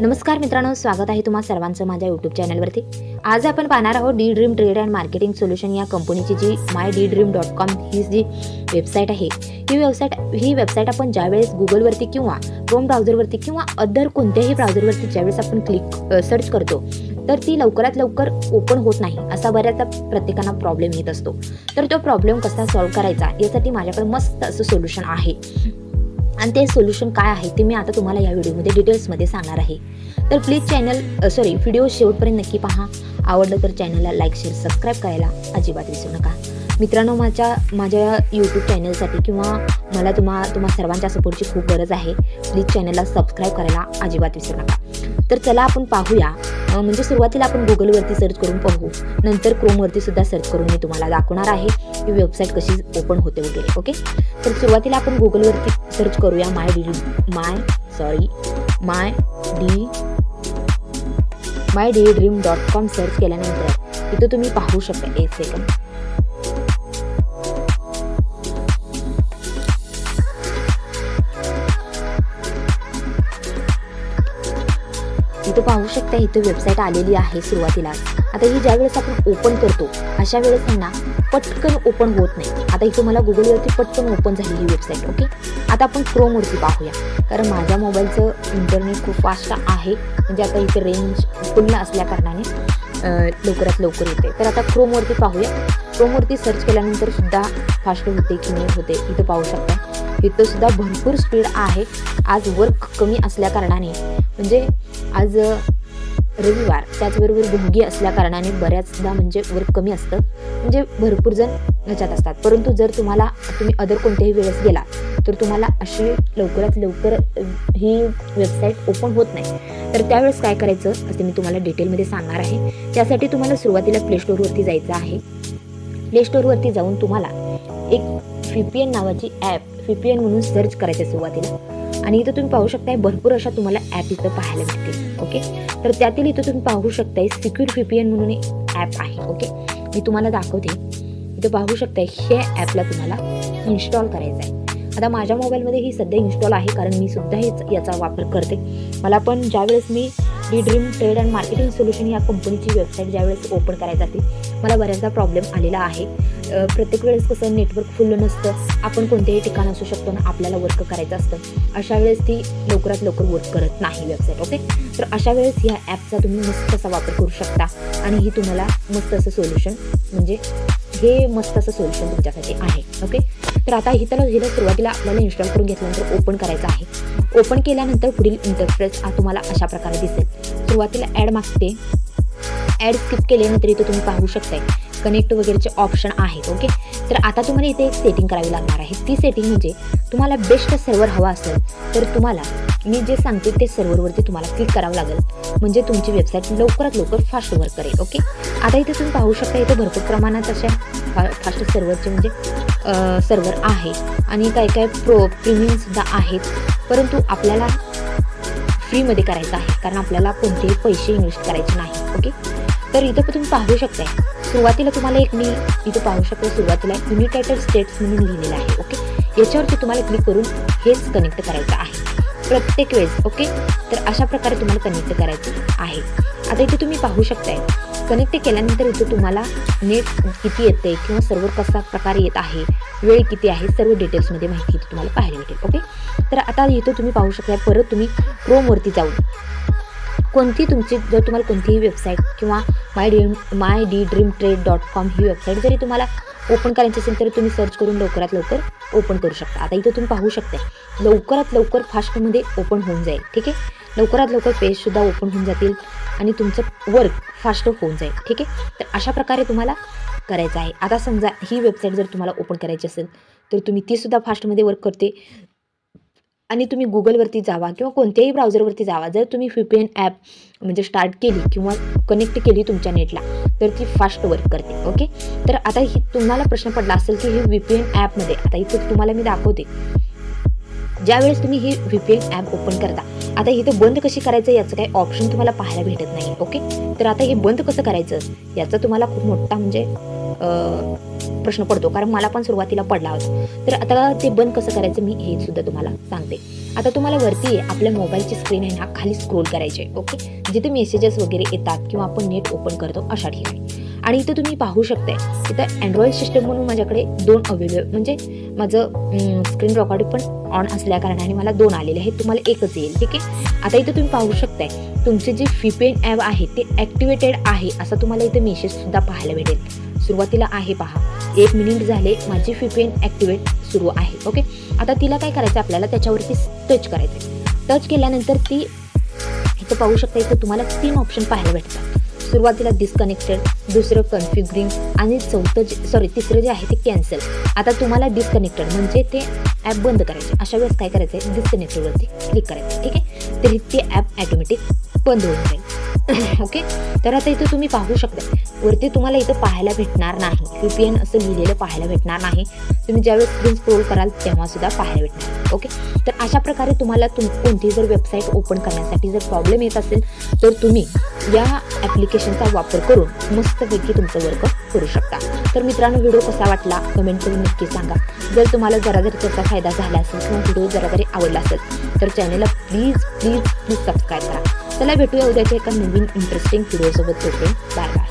नमस्कार मित्रांनो, स्वागत आहे तुम्हा सर्वांचं माझ्या यूट्यूब चॅनलवरती. आज आपण पाहणार आहोत D dream trade and marketing solution या कंपनीची जी mydream.com ही जी वेबसाईट आहे. ही वेबसाईट आपण ज्यावेळेस गुगलवरती किंवा क्रोम ब्राउझरवरती किंवा अदर कोणत्याही ब्राउझरवरती ज्यावेळेस आपण सर्च करतो तर ती लवकरात लवकर ओपन होत नाही, असा बऱ्याचदा प्रत्येकांना प्रॉब्लेम येत असतो. तर तो प्रॉब्लेम कसा सॉल्व्ह करायचा यासाठी माझ्याकडे मस्त असं सोल्युशन आहे आणि ते सोल्युशन काय आहे ते मी आता तुम्हाला या व्हिडिओमध्ये डिटेल्समध्ये सांगणार आहे. तर प्लीज व्हिडिओ शेवटपर्यंत नक्की पहा. आवडलं तर चॅनलला लाईक, शेअर, सबस्क्राईब करायला अजिबात विसरू नका. मित्रांनो, माझ्या यूट्यूब चॅनलसाठी किंवा मला तुम्हा सर्वांच्या सपोर्टची खूप गरज आहे. प्लीज चॅनलला सबस्क्राईब करायला अजिबात विसरू नका. तर चला आपण पाहूया. म्हणजे सुरुवातीला आपण गुगलवरती सर्च करून पाहू, नंतर क्रोमवरती सुद्धा सर्च करून मी तुम्हाला दाखवणार आहे ही वेबसाईट कशी ओपन होते वगैरे. ओके, तर सुरुवातीला आपण गुगलवरती सर्च करूया mydream.com. सर्च केल्यानंतर इथं तुम्ही पाहू शकता. एक सेकंड. इथं पाहू शकता, इथं वेबसाईट आलेली आहे सुरुवातीला. आता ही ज्यावेळेस आपण ओपन करतो अशा वेळेस ना पटकन ओपन होत नाही. आता इथं मला गुगलवरती पटकन ओपन झाली ही वेबसाईट. ओके, आता आपण क्रोमवरती पाहूया, कारण माझ्या मोबाईलचं इंटरनेट खूप फास्ट आहे. म्हणजे आता इथे रेंज फुल असल्या कारणाने लवकरात लवकर येते. तर आता क्रोमवरती पाहूया. क्रोमवरती सर्च केल्यानंतर सुद्धा फास्ट होते की नाही होते इथं पाहू शकता. इथं सुद्धा भरपूर स्पीड आहे. आज वर्क कमी असल्या कारणाने, म्हणजे आज रविवार त्याचबरोबर भोगी असल्या कारणाने बऱ्याचदा म्हणजे वर्क कमी असतं, म्हणजे भरपूर जण ह्याच्यात असतात. परंतु जर तुम्ही अदर कोणत्याही वेळेस गेला तर तुम्हाला अशी लवकरात लवकर ही वेबसाईट ओपन होत नाही. तर त्यावेळेस काय करायचं असं मी तुम्हाला डिटेलमध्ये सांगणार आहे. त्यासाठी तुम्हाला सुरुवातीला प्ले स्टोअरवरती जायचं आहे. प्ले स्टोअरवरती जाऊन तुम्हाला एक VPN नावाची ॲप, VPN म्हणून सर्च करायचं सुरुवातीला. आणि इथं तुम्ही पाहू शकताय भरपूर अशा तुम्हाला ॲप इथं पाहायला मिळतील. ओके, तर त्यातील इथं तुम्ही पाहू शकताय सिक्युअर VPN म्हणून एक ॲप आहे. ओके, मी तुम्हाला दाखवते. इथं पाहू शकताय हे ॲपला तुम्हाला इन्स्टॉल करायचं आहे. आता माझ्या मोबाईलमध्ये ही सध्या इन्स्टॉल आहे, कारण मी सुद्धा याचा वापर करते. मला पण ज्यावेळेस मी D dream trade and marketing solution या कंपनीची वेबसाईट ज्यावेळेस ओपन करायची जाते मला बऱ्याचदा प्रॉब्लेम आलेला आहे. प्रत्येक वेळेस कसं नेटवर्क फुल नसतं, आपण कोणत्याही ठिकाण असू शकतो ना, आपल्याला वर्क करायचं असतं. अशा वेळेस ती लवकरात लवकर वर्क करत नाही वेबसाईट. ओके, तर अशा वेळेस ह्या ॲपचा तुम्ही मस्त असा वापर करू शकता आणि ही तुम्हाला मस्त असं सोल्युशन, म्हणजे हे मस्त असं सोल्युशन तुमच्यासाठी आहे. ओके, तर आता हिला सुरुवातीला आपल्याला इन्स्टॉल करून घेतल्यानंतर ओपन करायचं आहे. ओपन केल्यानंतर पुढील इंटरफेस तुम्हाला अशा प्रकारे दिसेल. सुरुवातीला ॲड मागते. ॲड स्किप केल्यानंतर इथे तुम्ही पाहू शकताय कनेक्ट वगैरेचे ऑप्शन आहेत. ओके, तर आता तुम्हाला इथे एक सेटिंग करावी लागणार आहे. ती सेटिंग म्हणजे तुम्हाला बेस्ट सर्व्हर हवा असेल तर तुम्हाला मी जे सांगते ते सर्व्हरवरती तुम्हाला क्लिक करावं लागेल, म्हणजे तुमची वेबसाईट लवकरात लवकर फास्ट वर्क करेल. ओके, आता इथे तुम्ही पाहू शकता इथे भरपूर प्रमाणात अशा फास्ट सर्व्हरचे म्हणजे सर्व्हर आहे आणि काय प्रीमियमसुद्धा आहेत. परंतु आपल्याला फ्रीमध्ये करायचं आहे, कारण आपल्याला कोणतेही पैसे इन्व्हेस्ट करायचे नाही. ओके, तर इथं तुम्ही पाहू शकताय सुरुवातीला तुम्हाला मी इथं पाहू शकता सुरुवातीला युनायटेड स्टेट्स म्हणून लिहिलेलं आहे. ओके, याच्यावरती तुम्हाला क्लिक करून हेच कनेक्ट करायचं आहे प्रत्येक वेळेस. ओके, तर अशा प्रकारे तुम्हाला कनेक्ट करायचं आहे. आता इथे तुम्ही पाहू शकताय कनेक्ट केल्यानंतर इथं तुम्हाला नेट किती येते किंवा सर्व्हर कसा प्रकारे येत आहे, वेळ किती आहे, सर्व डिटेल्समध्ये माहिती इथं तुम्हाला पाहायला मिळेल. ओके, तर आता इथं तुम्ही पाहू शकता परत तुम्ही क्रोमवरती जाऊन जर तुम्हाला कोणतीही वेबसाईट किंवा mydream.com ही वेबसाईट जरी तुम्हाला ओपन करायची असेल तर तुम्ही सर्च करून लवकरात लवकर ओपन करू शकता. आता इथं तुम्ही पाहू शकता लवकरात लवकर फास्टमध्ये ओपन होऊन जाईल. ठीक आहे, लवकरात लवकर पेजसुद्धा ओपन होऊन जातील आणि तुमचं वर्क फास्ट होऊन जाईल. ठीक आहे, तर अशा प्रकारे तुम्हाला करायचं आहे. आता समजा ही वेबसाईट जर तुम्हाला ओपन करायची असेल तर तुम्ही तीसुद्धा फास्टमध्ये वर्क करते आणि तुम्ही गुगलवरती जावा किंवा कोणत्याही ब्राउझरवरती जावा. जर तुम्ही VPN ॲप म्हणजे स्टार्ट केली किंवा कनेक्ट केली तुमच्या नेटला तर ती फास्ट वर्क करते. ओके, तर आता तुम्हाला प्रश्न पडला असेल की ही VPN ॲपमध्ये, आता इथं तुम्हाला मी दाखवते. ज्यावेळेस तुम्ही ही VPN ॲप ओपन करता, आता इथं बंद कशी करायचं याचं काही ऑप्शन तुम्हाला पाहायला भेटत नाही. ओके, तर आता हे बंद कसं करायचं याचा तुम्हाला खूप मोठा म्हणजे प्रश्न पडतो, कारण मला पण सुरुवातीला पडला होता. तर आता ते बंद कसं करायचं मी हे सुद्धा तुम्हाला सांगते. आता तुम्हाला वरती आपल्या मोबाईलची स्क्रीन आहे ना खाली स्क्रोल करायचे. ओके, जिथे मेसेजेस वगैरे येतात किंवा आपण नेट ओपन करतो अशा ठिकाणी. आणि इथं तुम्ही पाहू शकताय इथं अँड्रॉइड सिस्टम म्हणून माझ्याकडे 2 अवेलेबल, म्हणजे माझं स्क्रीन रेकॉर्डिंग पण ऑन असल्या कारणाने मला 2 आलेले आहेत, तुम्हाला एकच येईल. ठीक आहे, आता इथं तुम्ही पाहू शकताय तुमचे जे VPN ॲप आहे ते ॲक्टिवेटेड आहे असा तुम्हाला इथं मेसेज सुद्धा पाहायला भेटेल. सुरुवातीला आहे पहा, 1 मिनिट झाले माझी VPN ॲक्टिवेट सुरू आहे. ओके, आता तिला काय करायचं आपल्याला त्याच्यावरती टच करायचं. टच केल्यानंतर ती इथं पाहू शकता इथं तुम्हाला 3 ऑप्शन पाहायला भेटतात. सुरुवातीला डिस्कनेक्टेड, दुसरं कन्फिगरिंग आणि तिसरं जे आहे ते कॅन्सल. आता तुम्हाला डिस्कनेक्टेड म्हणजे ते ॲप बंद करायचे. अशा वेळेस काय करायचं आहे, डिस्कनेक्टेडवरती क्लिक करायचं. ठीक आहे, तर ते ॲप ॲटोमॅटिक बंद होऊन जाईल. ओके, तर आता इथं तुम्ही पाहू शकता वरती तुम्हाला इथं पाहायला भेटणार नाही, VPN असं लिहिलेलं पाहायला भेटणार नाही. तुम्ही ज्यावेळेस स्क्रीन स्क्रोल कराल तेव्हा सुद्धा पाहायला भेटणार. ओके, तर अशा प्रकारे तुम्हाला कोणती जर वेबसाईट ओपन करण्यासाठी जर प्रॉब्लेम येत असेल तर तुम्ही या ॲप्लिकेशनचा वापर करून मस्तपैकी तुमचं वर्क करू शकता. तर मित्रांनो, व्हिडिओ कसा वाटला कमेंट करून नक्की सांगा. जर तुम्हाला जरा जरी त्याचा फायदा झाला असेल किंवा व्हिडिओ जरा जरी आवडला असेल तर चॅनलला प्लीज सबस्क्राईब करा. चला भेटूया उद्याच्या एका नवीन इंटरेस्टिंग व्हिडिओसोबत. Bye bye.